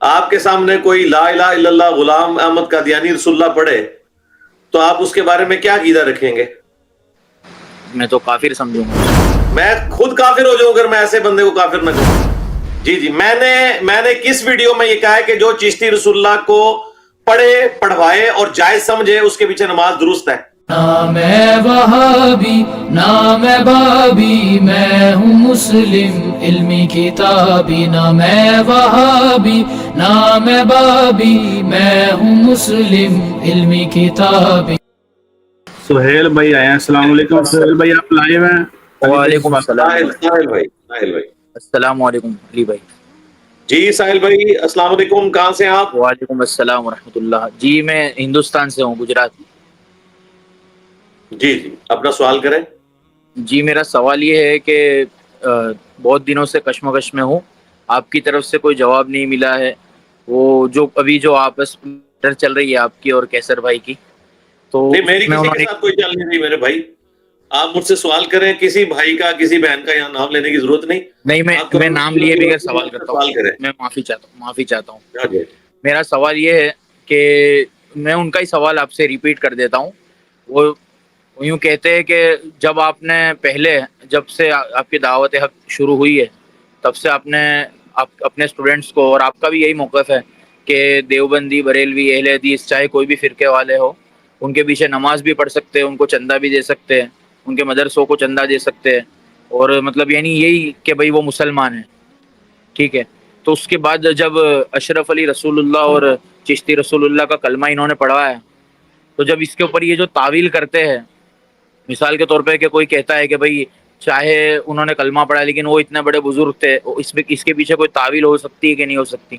آپ کے سامنے کوئی لا الہ الا اللہ غلام احمد قادیانی رسول اللہ پڑھے تو آپ اس کے بارے میں کیا عقیدہ رکھیں گے؟ میں تو کافر سمجھوں گا. میں خود کافر ہو جاؤں اگر میں ایسے بندے کو کافر نہ کہوں. جی میں نے کس ویڈیو میں یہ کہا ہے کہ جو چشتی رسول اللہ کو پڑھے پڑھوائے اور جائز سمجھے اس کے پیچھے نماز درست ہے. نہ میں وہابی نہ میں بابی، میں ہوں مسلم علمی کتابی. نہ میں وہابی نہ میں بابی، میں ہوں مسلم علمی کتابی. سہیل بھائی آئے ہیں. السلام علیکم سہیل بھائی، آپ لائیو ہیں؟ وعلیکم السلام. ساحل بھائی السلام علیکم علی بھائی. جی ساحل بھائی السلام علیکم، کہاں سے آپ؟ وعلیکم السلام ورحمۃ اللہ. جی میں ہندوستان سے ہوں، گجرات. جی اپنا سوال کریں. جی میرا سوال یہ ہے کہ بہت دنوں سے کشمکش میں ہوں، آپ کی طرف سے کوئی جواب نہیں ملا ہے. وہ جو ابھی جو آپس میں چل رہی ہے آپ کی اور کیسر بھائی کی، تو نہیں میری اس میں کسی انہوں کے نے ساتھ کوئی چل نہیں رہی میرے بھائی. آپ مجھ سے سوال کریں، کسی بھائی کا کسی بہن کا یہاں نام لینے کی ضرورت نہیں. نہیں، میں نام لیے بغیر سوال کرتا ہوں. سوال کریں. میں معافی چاہتا ہوں. جی. میرا سوال یہ ہے کہ میں ان کا ہی سوال آپ سے ریپیٹ کر دیتا ہوں. وہ یوں کہتے ہیں کہ جب سے آپ کی دعوت حق شروع ہوئی ہے تب سے آپ نے اپنے اسٹوڈنٹس کو، اور آپ کا بھی یہی موقف ہے کہ دیوبندی، بریلوی، اہل حدیث، چاہے کوئی بھی فرقے والے ہو، ان کے پیچھے نماز بھی پڑھ سکتے ہیں، ان کو چندہ بھی دے سکتے ہیں، ان کے مدرسوں کو چندہ دے سکتے ہیں، اور مطلب یعنی یہی کہ بھائی وہ مسلمان ہیں. ٹھیک ہے. تو اس کے بعد جب اشرف علی رسول اللہ اور چشتی رسول اللہ کا کلمہ انہوں نے پڑھوایا، تو جب اس کے اوپر یہ جو تعویل کرتے ہیں، مثال کے طور پہ کہ کوئی کہتا ہے کہ بھائی چاہے انہوں نے کلمہ پڑھا لیکن وہ اتنے بڑے بزرگ تھے، اس کے پیچھے کوئی تعویل ہو سکتی ہے کہ نہیں ہو سکتی.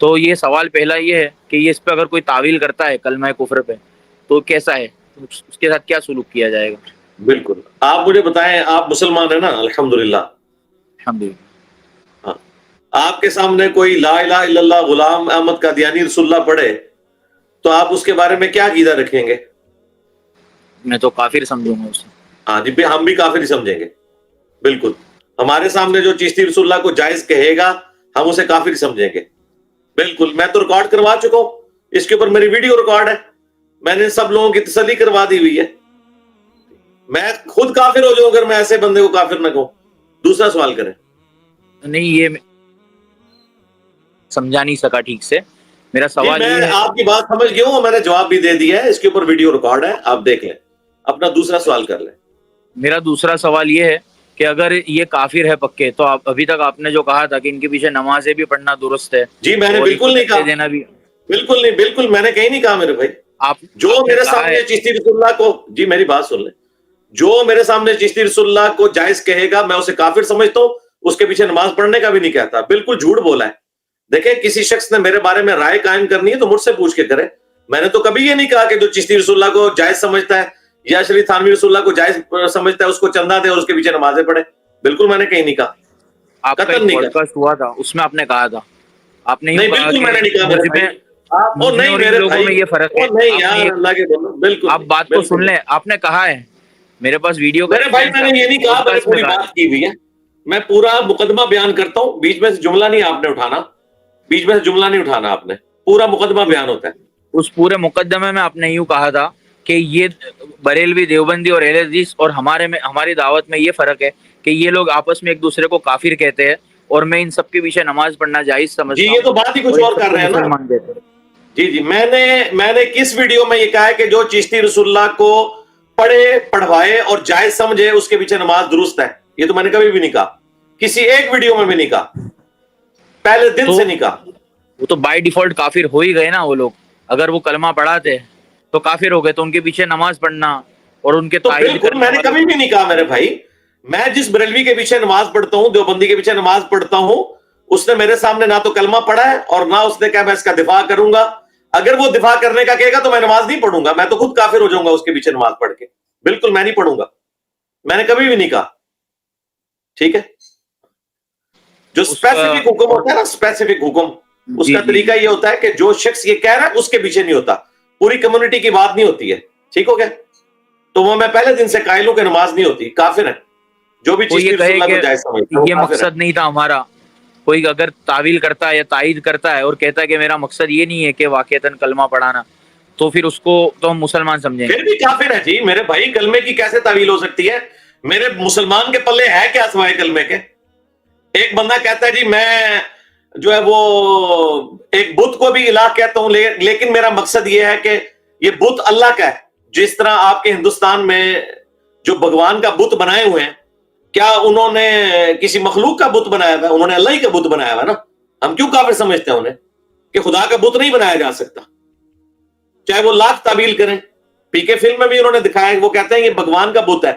تو یہ سوال پہلا یہ ہے کہ یہ اس پہ اگر کوئی تعویل کرتا ہے کلمہ کفر پہ تو کیسا ہے، اس کے ساتھ کیا سلوک کیا جائے گا؟ بالکل. آپ مجھے بتائیں، آپ مسلمان ہیں نا؟ الحمدللہ. الحمدللہ. ہاں. آپ کے سامنے کوئی لا الہ الا اللہ غلام احمد قادیانی رسول اللہ پڑھے تو آپ اس کے بارے میں کیا عقیدہ رکھیں گے؟ میں تو کافر سمجھوں گا اسے. ہاں جی، ہم بھی کافر ہی سمجھیں گے. بالکل. ہمارے سامنے جو چشتی رسول اللہ کو جائز کہے گا ہم اسے کافر ہی سمجھیں گے. بالکل. میں تو ریکارڈ کروا چکا ہوں، اس کے اوپر میری ویڈیو ریکارڈ ہے، میں نے سب لوگوں کی تسلی کروا دی ہوئی ہے. میں خود کافر ہو جاؤں اگر میں ایسے بندے کو کافر نہ کہوں. دوسرا سوال کریں. نہیں، یہ سمجھا نہیں سکا ٹھیک سے. میرا سوال یہ میں ہے، آپ کی بات سمجھ گیا ہوں، میں نے جواب بھی دے دیا ہے، اس کے اوپر ویڈیو ریکارڈ ہے، آپ دیکھ لیں. اپنا دوسرا سوال کر لیں. میرا دوسرا سوال یہ ہے کہ اگر یہ کافر ہے پکے تو ابھی تک آپ نے جو کہا تھا کہ ان کے پیچھے نمازیں بھی پڑھنا درست ہے، جی میں نے اور ان کو بالکل نہیں چندے کہا. دینا بھی. بالکل نہیں، بالکل میں نے کہیں نہیں کہا میرے بھائی. جو آپ نے میرے کہا سامنے ہے. چشتی رسول اللہ کو، جی میری بات سن لیں، جو میرے سامنے چشتی رسول اللہ کو جائز کہے گا میں اسے کافر سمجھتا ہوں، اس کے پیچھے نماز پڑھنے کا بھی نہیں کہتا. بالکل جھوٹ بولا ہے. دیکھیں کسی شخص نے میرے بارے میں رائے قائم کرنی ہے تو مجھ سے پوچھ کے کرے. میں نے تو کبھی یہ نہیں کہا کہ جو چشتی رسول اللہ کو جائز سمجھتا ہے یا شریف تھانوی رسول اللہ کو جائز سمجھتا ہے اس کو چندہ دے اور اس کے پیچھے نمازیں پڑھے. بالکل میں نے کہیں نہیں کہا، آپ کا قطعاً ایک نہیں پوڈ کہا. کاسٹ ہوا تھا، اس میں آپ نے کہا تھا، آپ نے یوں نہیں کہا بالکل میں کہ نے نہیں کہا میرے بھائی. او مجھ میں نہیں اور ان میرے لوگوں میں بھائی، یہ فرق ہے. او نہیں یار اللہ کے بولو. بالکل آپ بات کو سن لیں. آپ نے کہا ہے، میرے پاس ویڈیو کا میرے بھائی ایویڈنس میں ہے، نے آپ یہ نے نہیں کہا، پوڈ میں نے کاسٹ میں پوری کہا ہے. بات کی ہوئی ہے. میں پورا مقدمہ بیان کرتا ہوں، بیچ میں سے جملہ نہیں آپ نے اٹھانا، بیچ میں سے جملہ نہیں اٹھانا آپ نے. پورا مقدمہ بیان ہوتا ہے. اس پورے مقدمے میں آپ نے یوں کہا تھا کہ یہ بریلوی، دیوبندی اور اہل حدیث اور ہماری دعوت میں یہ فرق ہے کہ یہ لوگ آپس میں ایک دوسرے کو کافر کہتے ہیں، اور میں ان سب کے پیچھے نماز پڑھنا جائز جی سمجھتا یہ ہوں، تو بات ہی کچھ اور ان اور سب کر کو رہے ہیں نا. مسلمان کہتے ہیں. جی میں نے کس ویڈیو میں یہ کہا ہے کہ جو چشتی رسول اللہ کو پڑھے پڑھوائے اور جائز سمجھے اس کے پیچھے نماز درست ہے. یہ تو میں نے کبھی بھی نہیں کہا، کسی ایک ویڈیو میں بھی نہیں کہا، پہلے دن سے نہیں کہا. وہ تو بائی ڈیفالٹ کافر ہو ہی گئے نا وہ لوگ. اگر وہ کلمہ پڑھاتے تو کافر ہو گئے، تو ان کے پیچھے نماز پڑھنا اور ان کے تو تائید بالکل کرنے میں نے والوں. کبھی بھی نہیں کہا میرے بھائی. میں جس بریلوی کے پیچھے نماز پڑھتا ہوں، دیوبندی کے پیچھے نماز پڑھتا ہوں، اس نے میرے سامنے نہ تو کلمہ پڑھا ہے اور نہ اس نے کہا میں اس کا دفاع کروں گا. اگر وہ دفاع کرنے کا کہے گا تو میں نماز نہیں پڑھوں گا، میں تو خود کافر ہو جاؤں گا اس کے پیچھے نماز پڑھ کے. بالکل میں نہیں پڑھوں گا، میں نے کبھی بھی نہیں کہا. ٹھیک ہے. جو اسپیسیفک حکم ہوتا ہے نا، اسپیسیفک حکم، اس کا طریقہ یہ ہوتا ہے کہ جو شخص یہ کہہ رہا ہے اس کے پیچھے نہیں ہوتا، پوری کمیونٹی کی بات نہیں ہوتی ہے. ٹھیک ہو گیا؟ تو وہ میں پہلے دن سے قائل ہوں کہ نماز نہیں ہوتی، کافر ہے. جو بھی وہ یہ چشتی رسول کہے اللہ کہ کو جائز سمجھتا ہے وہ یہ کافر ہے. مقصد نہیں تھا ہمارا کوئی اگر تعویل کرتا ہے یا تائید کرتا ہے اور کہتا ہے کہ میرا مقصد یہ نہیں ہے کہ واقعتاً کلمہ پڑھانا، تو پھر اس کو تو ہم مسلمان سمجھیں گے. پھر بھی کافر ہے جی میرے بھائی. کلمے کی کیسے تعویل ہو سکتی ہے؟ میرے مسلمان کے پلے ہے کیا سوائے کلمے کے؟ ایک بندہ کہتا ہے جی میں جو ہے وہ ایک بت کو بھی الہ کہتا ہوں، لیکن میرا مقصد یہ ہے کہ یہ بت اللہ کا ہے. جس طرح آپ کے ہندوستان میں جو بھگوان کا بت بنائے ہوئے ہیں، کیا انہوں نے کسی مخلوق کا بت بنایا ہوا ہے؟ انہوں نے اللہ ہی کا بت بنایا ہوا ہے نا. ہم کیوں کافر سمجھتے ہیں انہیں کہ خدا کا بت نہیں بنایا جا سکتا، چاہے وہ لاکھ تعویل کریں. پی کے فلم میں بھی انہوں نے دکھایا، وہ کہتے ہیں یہ بھگوان کا بت ہے.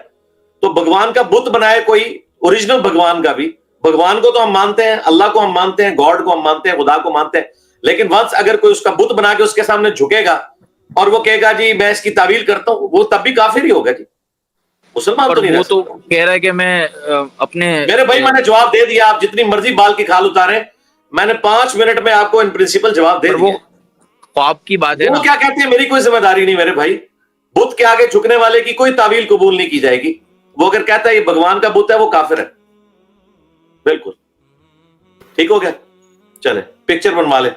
تو بھگوان کا بت بنائے کوئی، اوریجنل بھگوان کا بھی. بھگوان کو تو ہم مانتے ہیں، اللہ کو ہم مانتے ہیں، گاڈ کو ہم مانتے ہیں، خدا کو مانتے ہیں. لیکن ونس اگر کوئی اس کا بت بنا کے اس کے سامنے جھکے گا اور وہ کہے گا جی میں اس کی تعویل کرتا ہوں، وہ تب بھی کافر ہی ہوگا جی. مسلمان تو نہیں رہ وہ تو سکتا. کہہ رہا ہے کہ میں اپنے میرے بھائی میں نے جواب دے دیا، آپ جتنی مرضی بال کی کھال اتاریں، میں نے 5 منٹ میں آپ کو ان پرنسپل جواب دے وہ دیا. خواب کی بات ہے وہ نا. کیا کہتے ہیں میری کوئی ذمہ داری نہیں میرے بھائی. بت کے آگے جھکنے والے کی کوئی تعویل قبول نہیں کی جائے گی. وہ اگر کہتا ہے یہ بھگوان کا بت ہے، وہ کافر ہے. بالکل ٹھیک ہو گیا. چلے پکچر بنوا لے.